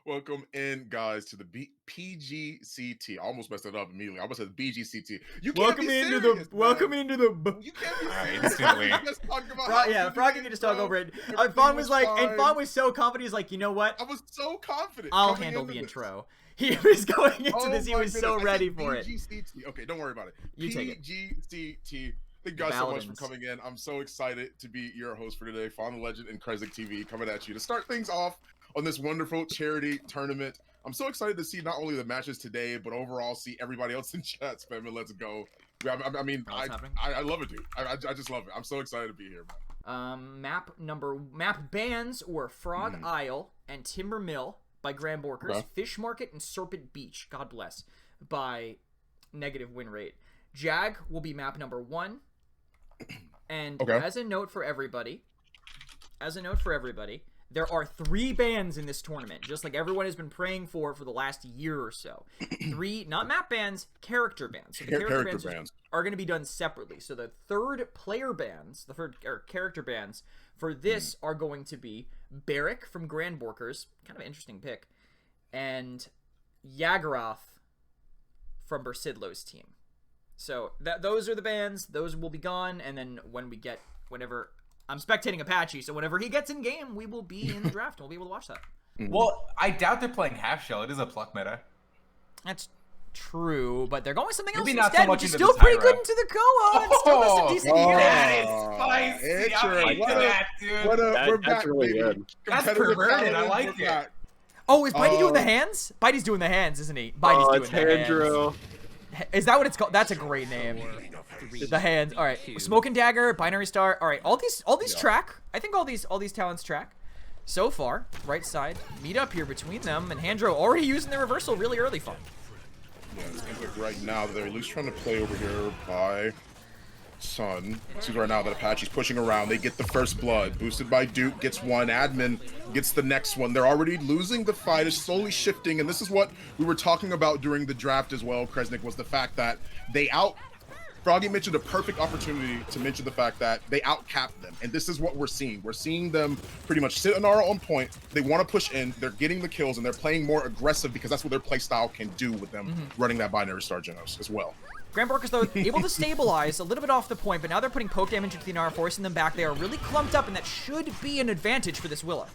Welcome in, guys, to the PGCT. I almost messed it up immediately. I almost said BGCT. You can't be serious, welcome man. into the. You can't be Alright, serious. instantly. You just talked about how Yeah, good Froggy it can is, just talk bro. over it. Everything Fawn was like, and fine. Fawn was so confident. He's like, you know what? I was so confident. I'll coming handle into the this. intro. He was going into Oh this. He my was so goodness. I ready said for it. BGCT. Okay, don't worry about it. You take it. PGCT. Thank you guys so much for Paladins. coming in. I'm so excited to be your host for today. Fawn the Legend and Kresnik TV coming at you to start things off on this wonderful charity tournament. I'm so excited to see not only the matches today, but overall see everybody else in chat spamming. Let's go. I mean, I love it, dude. I just love it. I'm so excited to be here, man. Map bans were Frog Isle and Timber Mill by GrandBorkers, Okay. Fish Market and Serpent Beach, God bless, by negative win rate. Jag will be map number 1. And Okay. as a note for everybody, there are 3 bans in this tournament, just like everyone has been praying for the last year or so. 3, not map bans, character bans. So the character bans are going to be done separately. So the third player bans, character bans for this are going to be Barrick from GrandBorkers, kind of an interesting pick, and Yagoroth from Bersidlo's team. So those are the bans. Those will be gone, and then whenever I'm spectating Apache, so whenever he gets in game, we will be in the draft. We'll be able to watch that. Well, I doubt they're playing half shell. It is a pluck meta. That's true, but they're going something else Maybe not instead, so much which is into still the pretty Tyra. good into the Koa. It's still just a decent unit. That is spicy. I'm into that, dude. We're That's back, really baby. good. That's Competitive perverted. I Paladins, like we're it. back. Oh, is Bitey doing the hands? Bitey's doing the hands, isn't he? Bitey's doing It's the hands. Andrew. Is that what it's called? That's a great name. The hands. All right. Smoke and Dagger, Binary Star. All right. All these track. I think all these talents track. So far, right side. Meet up here between them, and Handro already using the reversal really early. Fun. Yeah, it seems like right now they're at least trying to play over here by Sun. It seems right now that Apache's pushing around. They get the first blood. Boosted by Duke, gets one. Admin gets the next one. They're already losing the fight. It's slowly shifting, and this is what we were talking about during the draft as well, Kresnik, was the fact that Froggy mentioned a perfect opportunity to mention the fact that they outcapped them, and this is what we're seeing. We're seeing them pretty much sit Inara on point. They want to push in. They're getting the kills, and they're playing more aggressive because that's what their play style can do with them running that binary star Genos as well. GrandBorkers, though, able to stabilize a little bit off the point, but now they're putting poke damage into the Inara, forcing them back. They are really clumped up, and that should be an advantage for this Willow.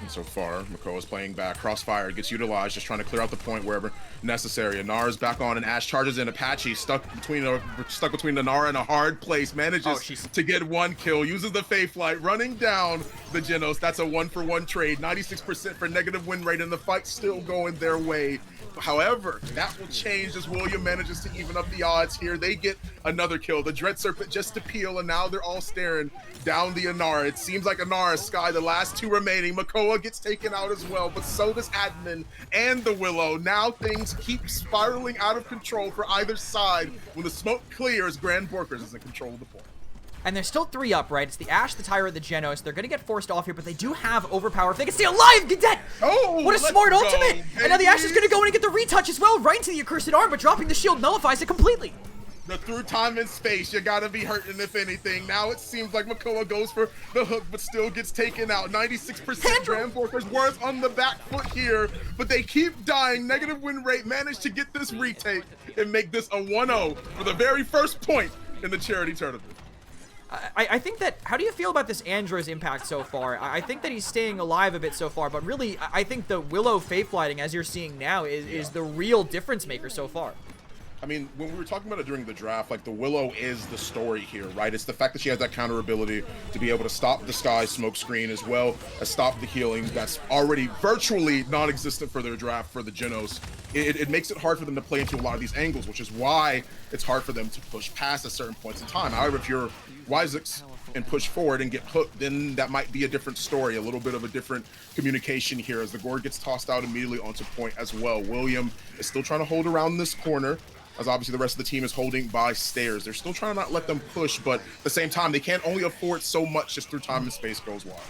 And so far, Makoa's playing back. Crossfire gets utilized, just trying to clear out the point wherever necessary. Inara's back on, and Ash charges in. Apache stuck between Inara and a hard place. Manages to get one kill. Uses the Fae Flight, running down the Genos. That's a 1-for-1 trade. 96% for negative win rate, and the fight's still going their way. However, that will change as William manages to even up the odds here. They get another kill. The Dread Serpent just to peel, and now they're all staring down the Inara. It seems like Inara, Sky, the last 2 remaining. Makoa gets taken out as well, but so does Admin and the Willow. Now things keep spiraling out of control for either side. When the smoke clears, GrandBorkers is in control of the point. And there's still 3 up, right? It's the Ash, the Tyra, the Genos. They're going to get forced off here, but they do have overpower. If they can stay alive, get dead! Oh, what a smart go, ultimate! baby. And now the Ash is going to go in and get the retouch as well, right into the accursed arm, but dropping the shield nullifies it completely. The through time and space, you gotta be hurting if anything. Now it seems like Makoa goes for the hook, but still gets taken out. 96% GrandBorkers was on the back foot here, but they keep dying. Negative win rate, managed to get this retake and make this a 1-0 for the very first point in the charity tournament. I think that, how do you feel about this Andro's impact so far? I think that he's staying alive a bit so far, but really, I think the Willow Fae Flighting, as you're seeing now, is the real difference maker so far. I mean, when we were talking about it during the draft, like, the Willow is the story here, right? It's the fact that she has that counter ability to be able to stop the Sky smoke screen as well as stop the healing that's already virtually non-existent for their draft for the Genos. It makes it hard for them to play into a lot of these angles, which is why it's hard for them to push past at certain points in time. However, if you're Wysix and push forward and get hooked, then that might be a different story, a little bit of a different communication here as the Gore gets tossed out immediately onto point as well. William is still trying to hold around this corner, as obviously the rest of the team is holding by stairs. They're still trying to not let them push, but at the same time, they can't only afford so much just through time and space goes wild.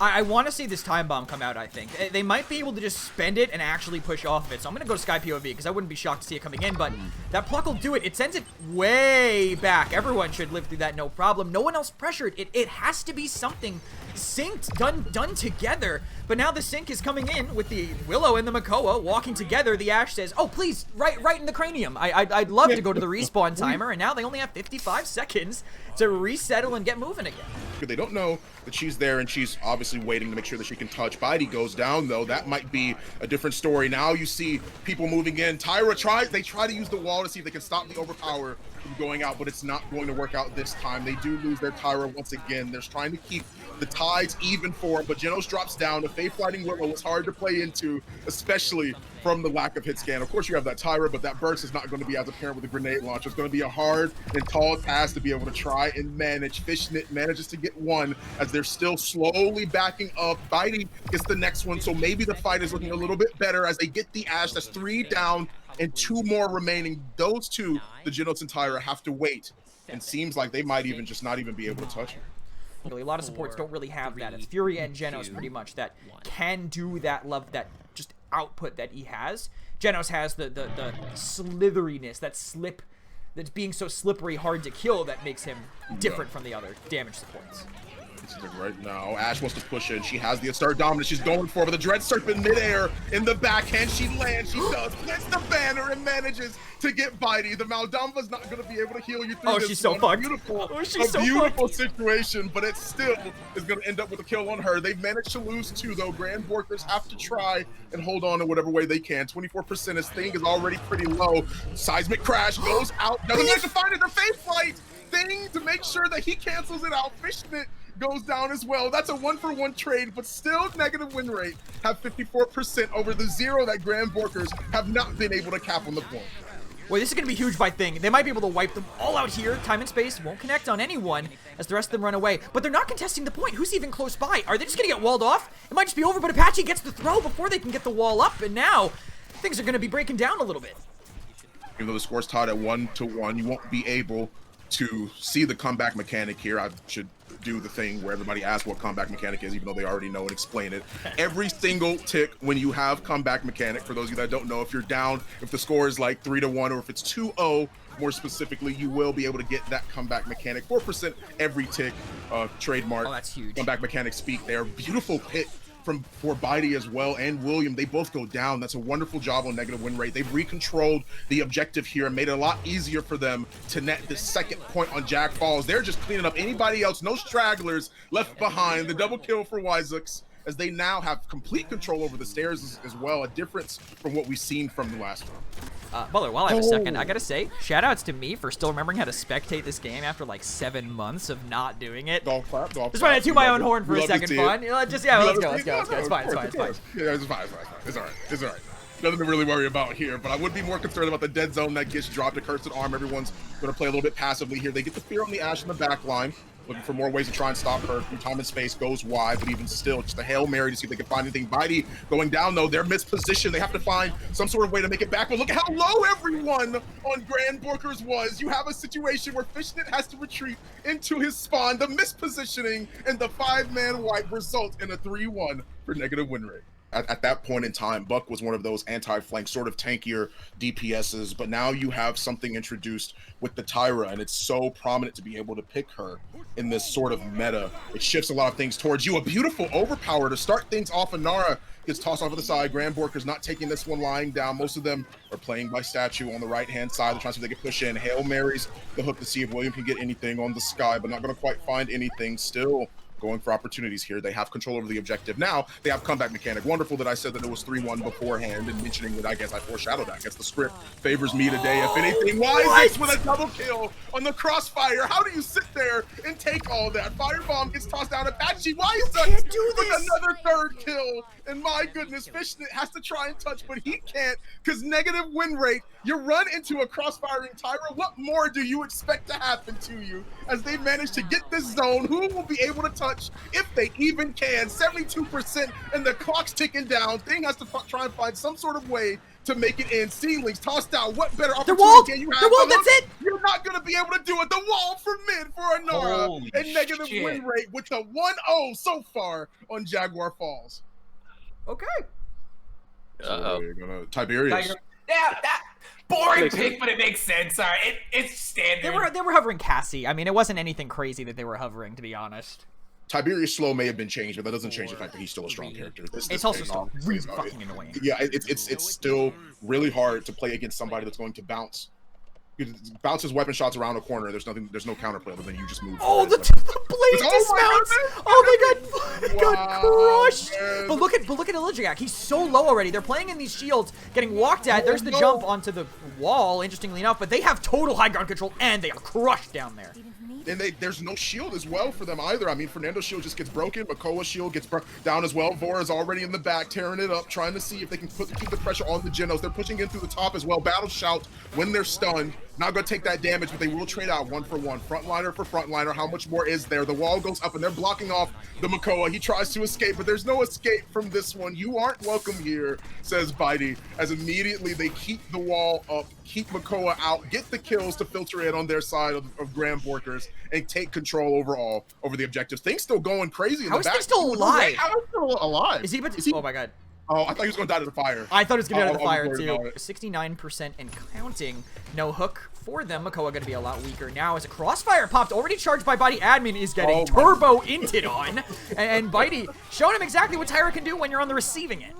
I want to see this time bomb come out, I think. They might be able to just spend it and actually push off of it. So I'm going to go to Sky POV because I wouldn't be shocked to see it coming in. But that pluck will do it. It sends it way back. Everyone should live through that no problem. No one else pressured. It has to be something synced, done together. But now the sync is coming in with the Willow and the Makoa walking together. The Ashe says, oh, please, right in the cranium. I'd love to go to the respawn timer. And now they only have 55 seconds to resettle and get moving again. They don't know that she's there, and she's obviously waiting to make sure that she can touch. Bidey goes down, though. That might be a different story. Now you see people moving in. Tyra they try to use the wall to see if they can stop the overpower from going out, but it's not going to work out this time. They do lose their Tyra once again. They're trying to keep the tides even for them, but Genos drops down. The Fae Flighting Willow was hard to play into, especially from the lack of hit scan. Of course, you have that Tyra, but that burst is not going to be as apparent with the grenade launch. It's going to be a hard and tall task to be able to try and manage. Fishnet manages to get one as they're still slowly backing up. Bidey gets the next one, so maybe the fight is looking a little bit better as they get the Ashe. That's 3 down and 2 more remaining. Those two, the Genos and Tyra, have to wait, and seems like they might even just not even be able to touch her. Really, a lot of supports don't really have that. It's Fury and Genos pretty much that can do that that just output that he has. Genos has the slitheriness, that slip, that's being so slippery, hard to kill, that makes him different from the other damage supports. Right now, Ashe wants to push in. She has the Star Dominance. She's going for it, but the Dread Serpent midair in the backhand. She lands. She does. Gets the banner and manages to get Bidey. The Maldamva's not going to be able to heal you through this. She's so fucked. Beautiful situation, but it still is going to end up with a kill on her. They've managed to lose 2, though. GrandBorkers have to try and hold on in whatever way they can. 24%. His thing is already pretty low. Seismic Crash goes out. Doesn't manage to find it. The Fae Flight thing to make sure that he cancels it out. Fishnet goes down as well. That's a 1-for-1 trade, but still negative win rate. Have 54% over the 0 that GrandBorkers have not been able to cap on the point. Well, this is going to be huge by Thing. They might be able to wipe them all out here. Time and space won't connect on anyone as the rest of them run away. But they're not contesting the point. Who's even close by? Are they just going to get walled off? It might just be over, but Apache gets the throw before they can get the wall up. And now things are going to be breaking down a little bit. Even though the score's tied at 1-1, you won't be able to see the comeback mechanic here. I should do the thing where everybody asks what comeback mechanic is, even though they already know and explain it. Every single tick when you have comeback mechanic, for those of you that don't know, if you're down, if the score is like 3-1, or if it's 2-0, more specifically, you will be able to get that comeback mechanic. 4% every tick, trademark. Oh, that's huge. Comeback mechanic speak there. Beautiful pick for Bidey as well, and William. They both go down. That's a wonderful job on negative win rate. They've recontrolled the objective here and made it a lot easier for them to net the second point on Jack Falls. They're just cleaning up anybody else. No stragglers left behind. The double kill for Wyzooks, as they now have complete control over the stairs as well. A difference from what we've seen from the last one. Butler, while I have a second, I gotta say, shoutouts to me for still remembering how to spectate this game after like 7 months of not doing it. Golf clap. Just wanted to toot my own horn for a second fun. Let's go. It's fine. Yeah, it's fine. It's all right. Nothing to really worry about here, but I would be more concerned about the dead zone that gets dropped. A Cursed Arm. Everyone's going to play a little bit passively here. They get the fear on the Ashe in the back line, looking for more ways to try and stop her. Time and space goes wide, but even still, just a Hail Mary to see if they can find anything. Bidey going down, though. They're mispositioned. They have to find some sort of way to make it back. But look at how low everyone on GrandBorkers was. You have a situation where Fishnet has to retreat into his spawn. The mispositioning and the 5-man wipe result in a 3-1 for negative win rate. At that point in time, Buck was one of those anti-flank, sort of tankier DPSs, but now you have something introduced with the Tyra, and it's so prominent to be able to pick her in this sort of meta. It shifts a lot of things towards you. A beautiful overpower to start things off, and Nara gets tossed off to the side. GrandBorkers not taking this one lying down. Most of them are playing by statue on the right-hand side. They're trying to see if they can push in. Hail Marys the hook to see if William can get anything on the sky, but not going to quite find anything. Still going for opportunities here. They have control over the objective. Now they have comeback mechanic. Wonderful that I said that it was 3-1 beforehand, and mentioning that I guess I foreshadowed that. I guess the script favors me today, if anything. Wyzooks with a double kill on the crossfire. How do you sit there and take all that? Firebomb gets tossed down. Apache Wyzooks with another 3rd kill. And my goodness, Fishnet has to try and touch, but he can't because negative win rate. You run into a crossfiring Tyra. What more do you expect to happen to you as they manage to get this zone? Who will be able to touch if they even can? 72%, and the clock's ticking down. Thing has to try and find some sort of way to make it in. Ceilings tossed out. What better The wall! opportunity can you have? The wall, that's it! You're not going to be able to do it. The wall for mid for Anara. Holy And negative shit. win rate with the 1-0 so far on Jaguar Falls. Okay. So we're gonna Tiberius. Yeah, that boring pick, but it makes sense. Sorry, it's standard. They were hovering Cassie. I mean, it wasn't anything crazy that they were hovering, to be honest. Tiberius' slow may have been changed, but that doesn't change the fact that he's still a strong character. It's also still really fucking annoying. Yeah, it's still really hard to play against somebody that's going to bounce bounces weapon shots around a corner. There's no counterplay other than you just move. Oh, the blade dismounts! Oh my god, got crushed! Man. But look at Elijah. He's so low already. They're playing in these shields, getting walked at. There's the jump onto the wall, interestingly enough, but they have total high ground control, and they are crushed down there. And there's no shield as well for them either. I mean, Fernando's shield just gets broken. Makoa's shield gets down as well. Vora's already in the back, tearing it up, trying to see if they can keep the pressure on the Genos. They're pushing in through the top as well. Battle shout when they're stunned. Not going to take that damage, but they will trade out 1 for 1. Frontliner for frontliner. How much more is there? The wall goes up, and they're blocking off the Makoa. He tries to escape, but there's no escape from this one. You aren't welcome here, says Bitey, as immediately they keep the wall up, keep Makoa out, get the kills to filter in on their side of GrandBorkers, and take control overall over the objectives. Things still going crazy in the back. How is he still alive? How is he still alive? Is he? Oh my god. Oh, I thought he was going to die to the fire. I thought he was going to die to the fire, too. 69% and counting. No hook for them. Makoa going to be a lot weaker now as a crossfire popped. Already charged by Bitey. Admin is getting turbo inted on. And Bitey showing him exactly what Tyra can do when you're on the receiving end.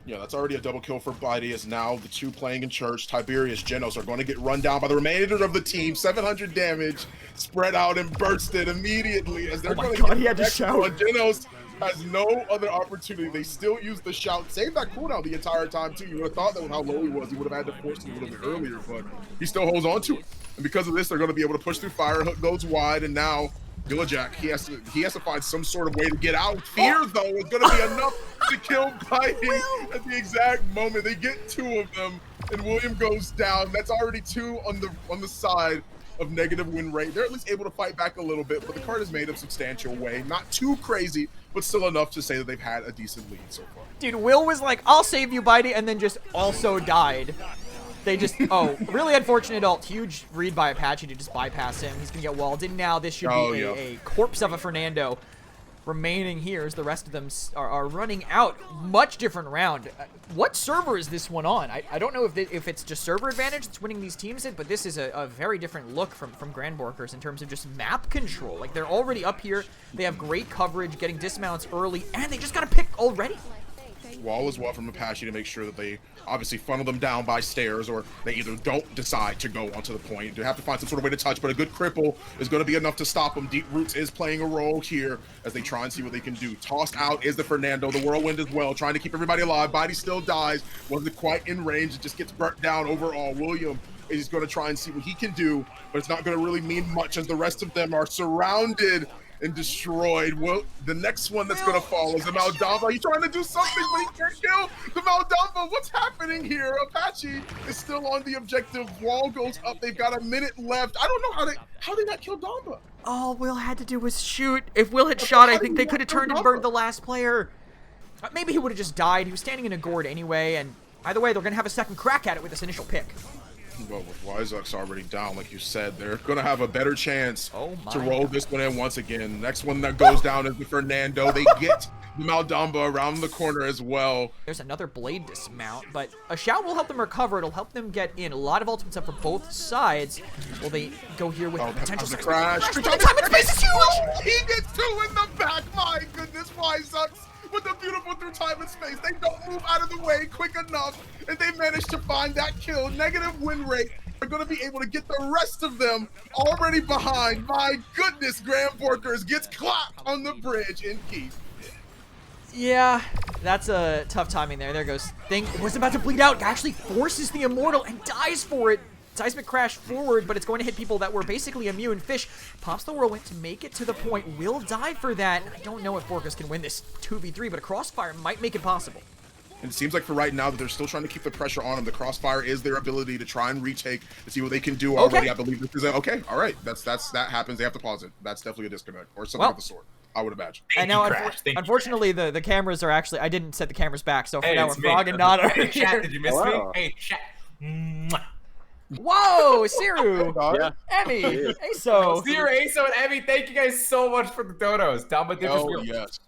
Yeah, that's already a double kill for Bitey, as now the two playing in church, Tiberius, Genos, are going to get run down by the remainder of the team. 700 damage, spread out and bursted immediately as they're going to get he had to shout. Genos has no other opportunity. They still use the shout. Save that cooldown the entire time, too. You would have thought that with how low he was, he would have had to force it a little bit earlier, but he still holds on to it. And because of this, they're going to be able to push through fire. Hook goes wide, and now Jack, he has to find some sort of way to get out. Fear, though, is going to be enough to kill Bitey at the exact moment. They get 2 of them, and William goes down. That's already 2 on the side of negative win rate. They're at least able to fight back a little bit, but the card is made of substantial way. Not too crazy, but still enough to say that they've had a decent lead so far. Dude, Will was like, I'll save you, Bitey, and then just also died. They just, really unfortunate ult. Huge read by Apache to just bypass him. He's going to get walled in now. This should be a corpse of a Fernando remaining here as the rest of them are running out. Much different round. What server is this one on? I don't know if it's just server advantage that's winning these teams in, but this is a very different look from GrandBorkers in terms of just map control. Like, they're already up here. They have great coverage, getting dismounts early, and they just got to pick already. Wall as well from Apache to make sure that they obviously funnel them down by stairs, or they either don't decide to go onto the point. They have to find some sort of way to touch, but a good cripple is going to be enough to stop them. Deep Roots is playing a role here as they try and see what they can do. Tossed out is the Fernando, the Whirlwind as well, trying to keep everybody alive. Bitey still dies, wasn't quite in range, it just gets burnt down overall. William is going to try and see what he can do, but it's not going to really mean much as the rest of them are surrounded and destroyed. Well, the next one that's gonna fall is the Maldamba. He's trying to do something, but he can't kill the Maldamba. What's happening here? Apache is still on the objective. Wall goes up. They've got a minute left. I don't know how they not kill Damba. All Will had to do was shoot. If Will had shot, I think they could have turned and burned the last player. Maybe he would have just died. He was standing in a gourd anyway, and either way, they're gonna have a second crack at it with this initial pick. Well, with Wyzuck's already down, like you said, they're going to have a better chance to roll this one in once again. Next one that goes down is the Fernando. They get the Maldamba around the corner as well. There's another blade dismount, but a shout will help them recover. It'll help them get in. A lot of ultimates up for both sides. Will they go here with potential crash? The time and space is huge! He gets 2 in the back. My goodness, Wyzuck's with the beautiful through time and space. They don't move out of the way quick enough, and they manage to find that kill. Negative win rate. They're going to be able to get the rest of them already behind. My goodness, GrandBorkers gets clapped on the bridge in Keith. Yeah, that's a tough timing there. There goes Thing. Was about to bleed out. Actually forces the Immortal and dies for it. Seismic crash forward, but it's going to hit people that were basically immune. Fish pops the Whirlwind to make it to the point. Will die for that. I don't know if Borkers can win this 2v3, but a crossfire might make it possible. And it seems like for right now that they're still trying to keep the pressure on them. The crossfire is their ability to try and retake to see what they can do already. I believe this is okay. All right, that happens. They have to pause it. That's definitely a disconnect or something of the sort. I would imagine. And now, unfortunately, the cameras are actually. I didn't set the cameras back, so for now we're Frog and Nod are Hey, chat, here. did you miss me? Hey, chat. Mwah. Whoa, Siru, Yeah. Emmy, Aso. Siru, Aso, and Emmy, thank you guys so much for the donos. Down by different Oh, yes.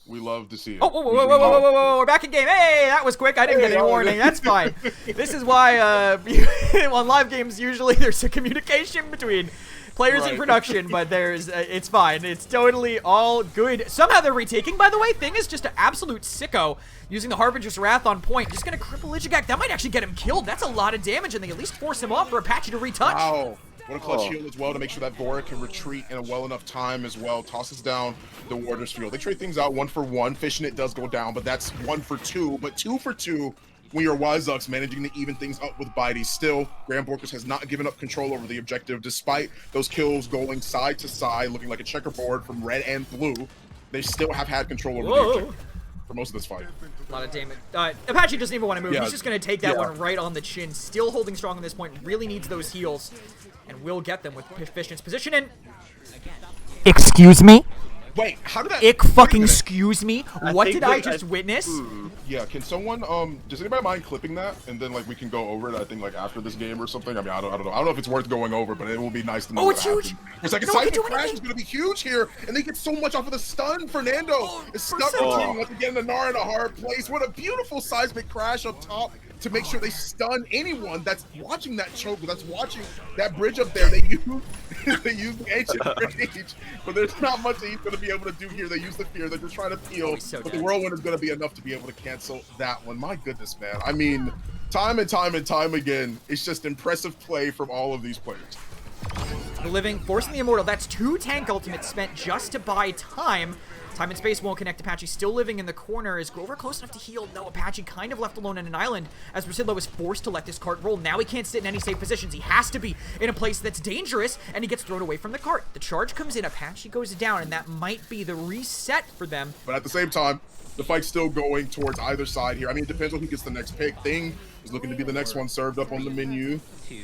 We love to see it. Oh, whoa, we're back in game. Hey, that was quick. I didn't get any warning. That's fine. This is why on live games, usually there's a communication between players in production, but there's it's fine. It's totally all good. Somehow they're retaking, by the way. Thing is just an absolute sicko using the Harbinger's Wrath on point. Just gonna cripple Ijigak. That might actually get him killed. That's a lot of damage, and they at least force him off for Apache to retouch. Wow. What a clutch heal as well to make sure that Bora can retreat in a well enough time as well. Tosses down the Warder's Field. They trade things out 1 for 1. Fishing it does go down, but that's 1 for 2. But 2 for 2 when you're Wizucks managing to even things up with Bitey. Still, GrandBorkers has not given up control over the objective despite those kills going side to side, looking like a checkerboard from red and blue. They still have had control over the objective for most of this fight. A lot of damage. Apache doesn't even want to move. He's just going to take that one right on the chin. Still holding strong on this point. Really needs those heals. And will get them with Fishion's position in. Excuse me? Wait, how did that... Excuse me? What did I just witness? Yeah, can someone, does anybody mind clipping that? And then, like, we can go over it, I think, like, after this game or something? I mean, I don't know. I don't know if it's worth going over, but it will be nice to know. Oh, it's huge! It's like a seismic crash is going to be huge here, and they get so much off of the stun. Fernando is stuck between, once again, the Nara in a hard place. What a beautiful seismic crash up top to make sure they stun anyone that's watching that choke, that's watching that bridge up there. They use the ancient rage, but there's not much that he's going to be able to do here. They use the fear. They're just trying to peel, but the whirlwind is going to be enough to be able to cancel that one. My goodness, man. I mean, time and time and time again, it's just impressive play from all of these players. The Living, forcing the Immortal. That's 2 tank ultimates spent just to buy time. Time and space won't connect. Apache still living in the corner. Is Grover close enough to heal? No, Apache kind of left alone on an island as Brasillo is forced to let this cart roll. Now he can't sit in any safe positions. He has to be in a place that's dangerous, and he gets thrown away from the cart. The charge comes in, Apache goes down, and that might be the reset for them. But at the same time, the fight's still going towards either side here. I mean, it depends on who gets the next pick. Thing is looking to be the next one served up on the menu,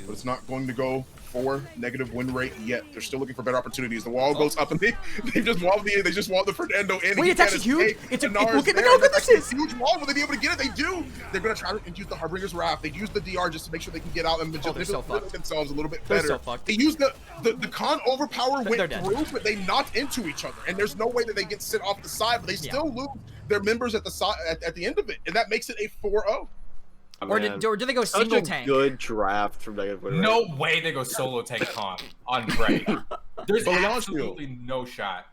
but it's not going to go for negative win rate yet. They're still looking for better opportunities. The wall goes up, and they just wall the Fernando in. Wait, it's actually huge. Look at how good this is. Huge wall. Will they be able to get it? They do. They're gonna try to use the Harbinger's Wrath. They use the DR just to make sure they can get out and just themselves a little bit better. They use the con overpower went through, but they knocked into each other, and there's no way that they get sit off the side, but they still lose their members at the side at the end of it, and that makes it a 4-0. Or do they go single tank? Good draft from negative win rate. No way they go solo tank on Bray. There's absolutely no shot.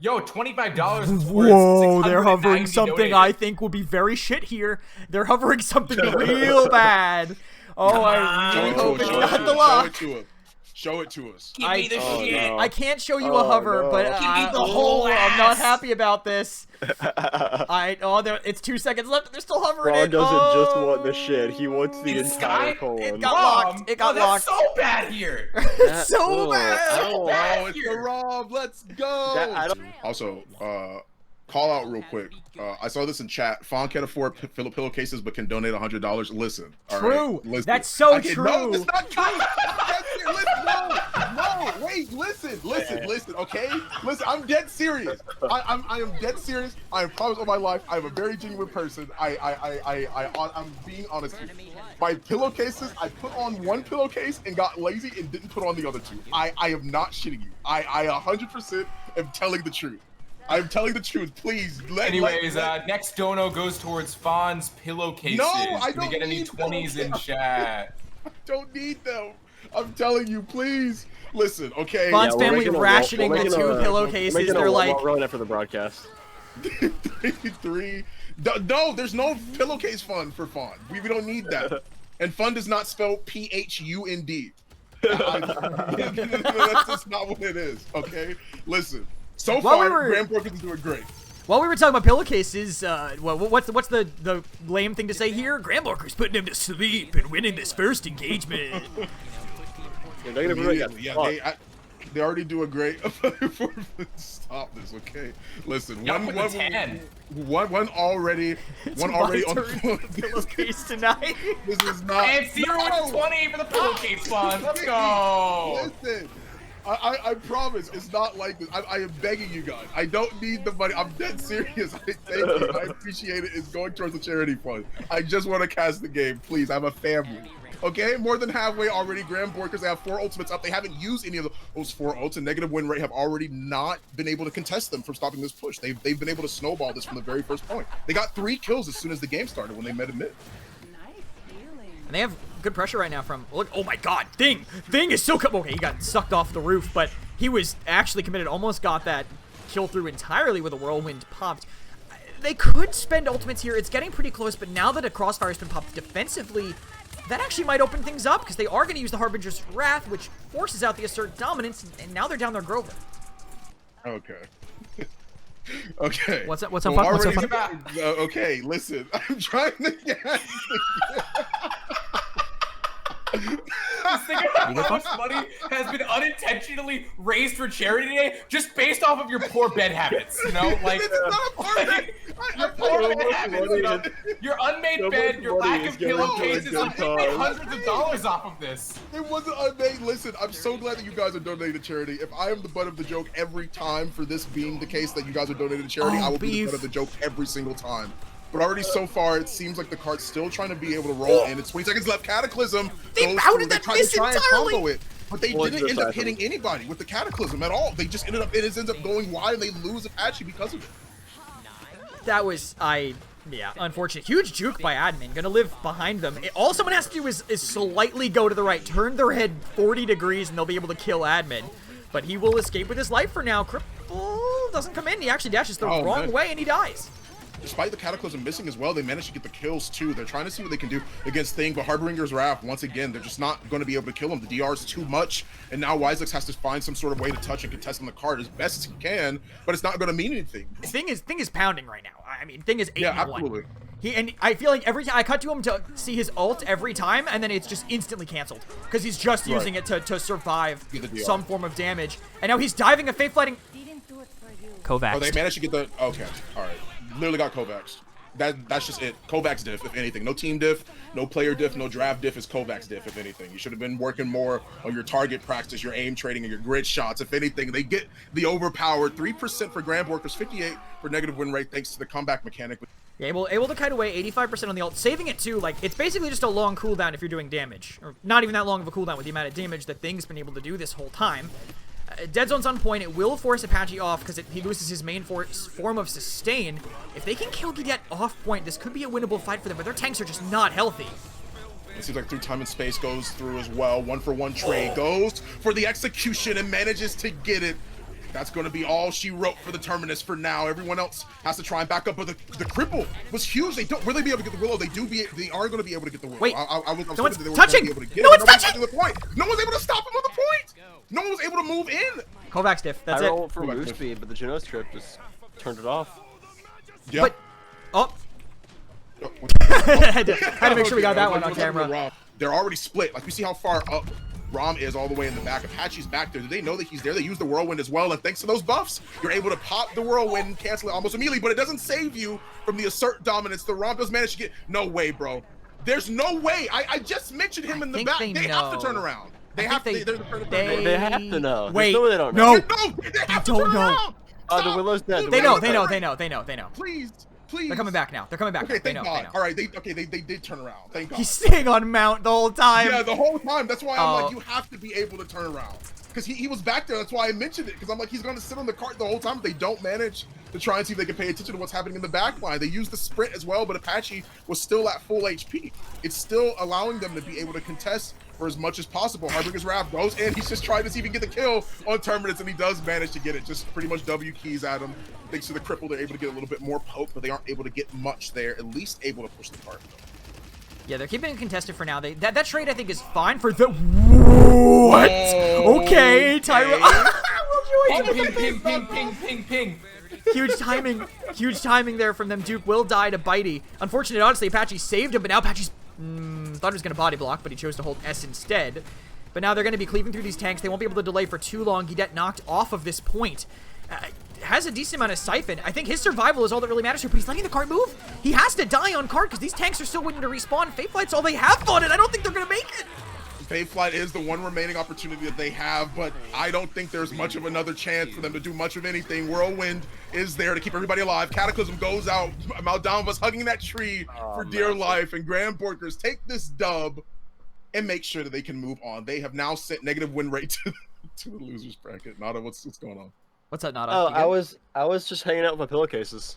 Yo, $25. Whoa, they're hovering something donated. I think will be very shit here. They're hovering something real bad. Oh, I really hope it's not the luck. Show it to us. Give me the shit. No. I can't show you a hover, but give me the whole I'm not happy about this. It's 2 seconds left. They're still hovering. Ron doesn't just want the shit. He wants the entire colon. It got locked. It got locked. That's so bad here. It's so bad. Oh, it's the Rob. Let's go. Also, call out real quick. I saw this in chat. Fawn can't afford pillowcases, but can donate $100. Listen. True. Right? Listen. That's so true. No, it's not true. No, wait, listen, okay? Listen, I'm dead serious. I am dead serious. I am promised of my life. I am a very genuine person. I'm being honest here. My pillowcases, I put on one pillowcase and got lazy and didn't put on the other 2. I am not shitting you. I 100% am telling the truth. I'm telling the truth. Please. Next dono goes towards Fawn's pillowcases. No, I don't need get any 20s in chat. I don't need them. I'm telling you, please. Listen, okay. Fawn's family rationing the 2 pillowcases. They're like. We'll run it for the broadcast. 3. No, there's no pillowcase fund for Fawn. We don't need that. And fun does not spell PHUND. That's just not what it is. Okay. Listen. So far, GrandBorkers is doing great. While we were talking about pillowcases, what's the lame thing to say here? GrandBorkers putting him to sleep and winning this first engagement. They already do a great. Stop this, okay? Listen, one already on the pillowcase tonight. This is not. And 0 20 for the pillowcase fund. Let's go. Listen. I promise it's not like this. I am begging you guys. I don't need the money. I'm dead serious. Thank you. I appreciate it. It's going towards the charity fund. I just want to cast the game, please. I'm a family. Okay, more than halfway already. GrandBorkers, they have 4 ultimates up. They haven't used any of those 4 ults, and negative win rate have already not been able to contest them from stopping this push. They've been able to snowball this from the very first point. They got 3 kills as soon as the game started when they met in mid. And they have good pressure right now from, look, oh my god, Thing is so, okay, he got sucked off the roof, but he was actually committed, almost got that kill through entirely with a whirlwind popped. They could spend ultimates here, it's getting pretty close, but now that a crossfire's been popped defensively, that actually might open things up, because they are going to use the Harbinger's Wrath, which forces out the assert dominance, and now they're down their Grover. Okay. Okay. What's up? What's up? What's up? Okay, listen. I'm trying to get. Think about how much money has been unintentionally raised for charity today, just based off of your poor bed habits. You know, like your poor bed habits, your unmade bed, your lack of pillowcases. Like, we made hundreds of dollars off of this. It wasn't unmade. Listen, I'm so glad that you guys are donating to charity. If I am the butt of the joke every time for this being the case that you guys are donating to charity, I will be the butt of the joke every single time. But already so far, it seems like the card's still trying to be able to roll in. It's 20 seconds left. Cataclysm. They routed that miss entirely. Combo it, but they didn't end up hitting anybody with the Cataclysm at all. They just ended up, it ends up going wide, and they lose Apache because of it. That was, yeah, unfortunate. Huge juke by admin. Gonna live behind them. All someone has to do is slightly go to the right, turn their head 40 degrees, and they'll be able to kill admin. But he will escape with his life for now. Cripple doesn't come in. He actually dashes the wrong way, and he dies. Despite the Cataclysm missing as well, they managed to get the kills too. They're trying to see what they can do against Thing, but Harbinger's Wrath, once again, they're just not going to be able to kill him. The DR is too much, and now Wisex has to find some sort of way to touch and contest on the card as best as he can, but it's not going to mean anything. Thing is pounding right now. I mean, Thing is 8-1. Yeah, absolutely. And I feel like every time I cut to him to see his ult every time, and then it's just instantly canceled because he's just using it to survive some form of damage. And now he's diving a Fate Flighting. Kovacs. Oh, they managed to get the. Okay, all right. Literally got Kovacs. That's just it. Kovacs diff, if anything. No team diff, no player diff, no draft diff. Is Kovacs diff, if anything. You should have been working more on your target practice, your aim trading, and your grid shots. If anything, they get the overpowered 3% for GrandBorkers, 58 for negative win rate thanks to the comeback mechanic. Yeah, able to kite away, 85% on the ult, saving it too. Like, it's basically just a long cooldown if you're doing damage, or not even that long of a cooldown with the amount of damage that Thing's been able to do this whole time. Dead Zone's on point. It will force Apache off because he loses his main form of sustain. If they can kill Gidet off point, this could be a winnable fight for them, but their tanks are just not healthy. It seems like through time and space goes through as well. 1-for-1 trade goes for the execution and manages to get it. That's going to be all she wrote for the Terminus for now. Everyone else has to try and back up, but the cripple was huge. They don't really be able to get the Willow. They are going to be able to get the Willow. Wait, I was no one's they were touching! Able to get no it. one's touching! The point. No one's able to stop him on the point! No one was able to move in! Kovacs diff, that's it. I rolled for move speed, but the Genos trip just turned it off. Yeah. But, oh. had to make sure we got that one on camera. They're already split. Like, we see how far up Rom is all the way in the back. Apache's back there. Do they know that he's there? They use the Whirlwind as well, and thanks to those buffs, you're able to pop the Whirlwind and cancel it almost immediately, but it doesn't save you from the assert dominance. The Rom does manage to get... No way, bro. There's no way. I just mentioned him in the back. They have to turn around. They have to know. Wait, no, they don't know. No, they don't know. The Willow's dead. They know. Please. They're coming back now. Okay, thank God. They know. All right, they did turn around. Thank God. He's staying on mount the whole time. Yeah, the whole time. That's why I'm like, you have to be able to turn around. Because he was back there. That's why I mentioned it. Because I'm like, he's going to sit on the cart the whole time. They don't manage to try and see if they can pay attention to what's happening in the back line. They use the sprint as well, but Apache was still at full HP. It's still allowing them to be able to contest for as much as possible. Harbinger's Wrath goes in. He's just trying to see if he can get the kill on Terminus, and he does manage to get it. Just pretty much W keys at him. Thanks to the cripple, they're able to get a little bit more poke, but they aren't able to get much there. At least able to push the cart. Yeah, they're keeping it contested for now. That trade, I think, is fine for the... What? Okay, Tyra. Ping. Huge timing there from them. Duke will die to Bitey. Unfortunate, honestly, Apache saved him, but now Apache's... thought he was going to body block, but he chose to hold S instead. But now they're going to be cleaving through these tanks. They won't be able to delay for too long. Gidet knocked off of this point. Has a decent amount of siphon. I think his survival is all that really matters here, but he's letting the cart move. He has to die on cart because these tanks are still waiting to respawn. Fate Flight's all they have on it. I don't think they're going to make it. Fade Flight is the one remaining opportunity that they have, but I don't think there's much of another chance for them to do much of anything. Whirlwind is there to keep everybody alive. Cataclysm goes out. Maldova's hugging that tree for dear life, and GrandBorkers take this dub and make sure that they can move on. They have now sent negative win rate to the losers bracket. Nada, what's going on? What's up, Nada? Oh, I was just hanging out with my pillowcases.